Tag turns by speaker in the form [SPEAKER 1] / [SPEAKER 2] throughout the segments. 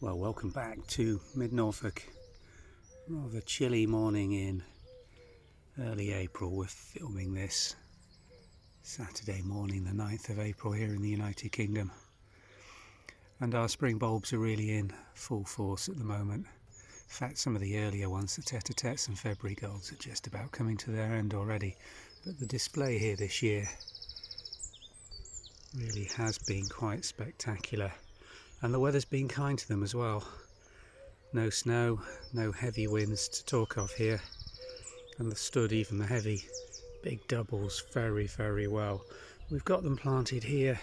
[SPEAKER 1] Well, welcome back to mid-Norfolk. Rather chilly morning in early April. We're filming this Saturday morning, the 9th of April here in the United Kingdom. And our spring bulbs are really in full force at the moment. In fact, some of the earlier ones, the tete-a-tetes and February golds, are just about coming to their end already. But the display here this year really has been quite spectacular. And the weather's been kind to them as well. No snow, no heavy winds to talk of here, and they've stood even the heavy big doubles very well. We've got them planted here.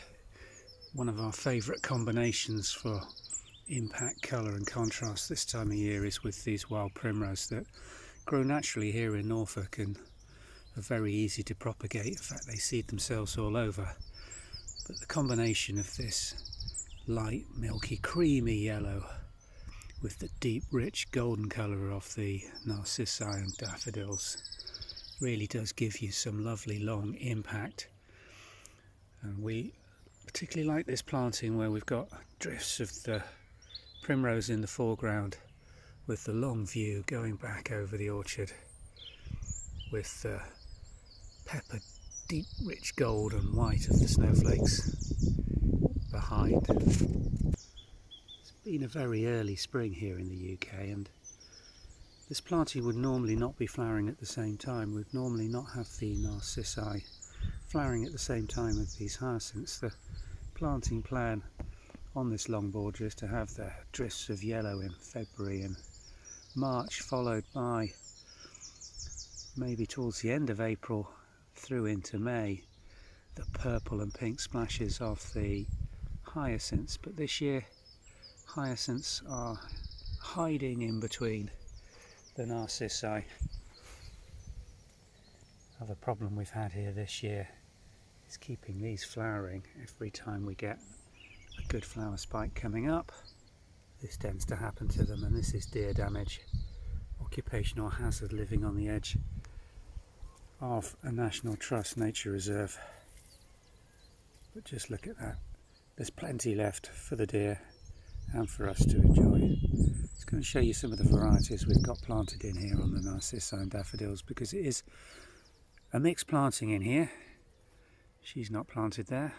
[SPEAKER 1] One of our favourite combinations for impact, colour and contrast this time of year is with these wild primrose that grow naturally here in Norfolk and are very easy to propagate. In fact, they seed themselves all over. But the combination of this light, milky, creamy yellow with the deep, rich golden colour of the narcissi and daffodils really does give you some lovely long impact. And we particularly like this planting where we've got drifts of the primrose in the foreground with the long view going back over the orchard with the peppered deep rich gold and white of the snowflakes behind. It's been a very early spring here in the UK, and this planting would normally not be flowering at the same time. We'd normally not have the narcissi flowering at the same time as these hyacinths. The planting plan on this long border is to have the drifts of yellow in February and March, followed by maybe towards the end of April through into May the purple and pink splashes of the hyacinths. But this year hyacinths are hiding in between the narcissi. Another problem we've had here this year is keeping these flowering. Every time we get a good flower spike coming up, this tends to happen to them, and this is deer damage, occupational hazard living on the edge of a National Trust nature reserve. But just look at that. There's plenty left for the deer and for us to enjoy. It's going to show you some of the varieties we've got planted in here on the narcissi and daffodils, because it is a mixed planting in here. She's not planted there,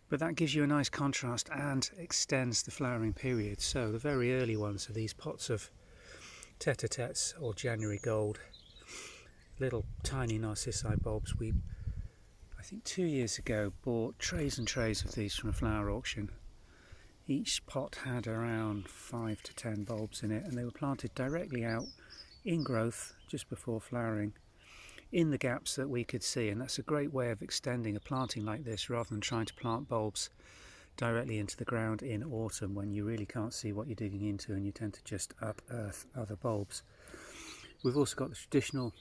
[SPEAKER 1] but that gives you a nice contrast and extends the flowering period. So the very early ones are these pots of tete-a-tetes or January gold, little tiny narcissi bulbs. I think 2 years ago, bought trays and trays of these from a flower auction. Each pot had around 5 to 10 bulbs in it, and they were planted directly out in growth just before flowering in the gaps that we could see. And that's a great way of extending a planting like this, rather than trying to plant bulbs directly into the ground in autumn when you really can't see what you're digging into and you tend to just unearth other bulbs. We've also got the traditional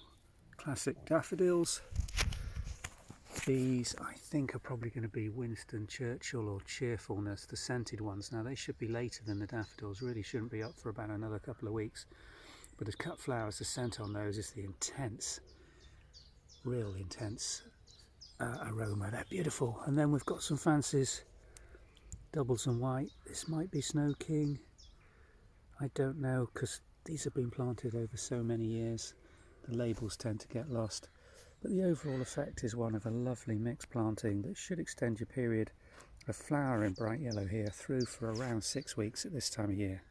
[SPEAKER 1] classic daffodils. These I think are probably going to be Winston Churchill or Cheerfulness, the scented ones. Now they should be later than the daffodils, really shouldn't be up for about another couple of weeks. But as cut flowers, the scent on those is the intense, real intense aroma. They're beautiful. And then we've got some fancies, doubles and white. This might be Snow King. I don't know, because these have been planted over so many years. The labels tend to get lost. But the overall effect is one of a lovely mixed planting that should extend your period of flower in bright yellow here through for around 6 weeks at this time of year.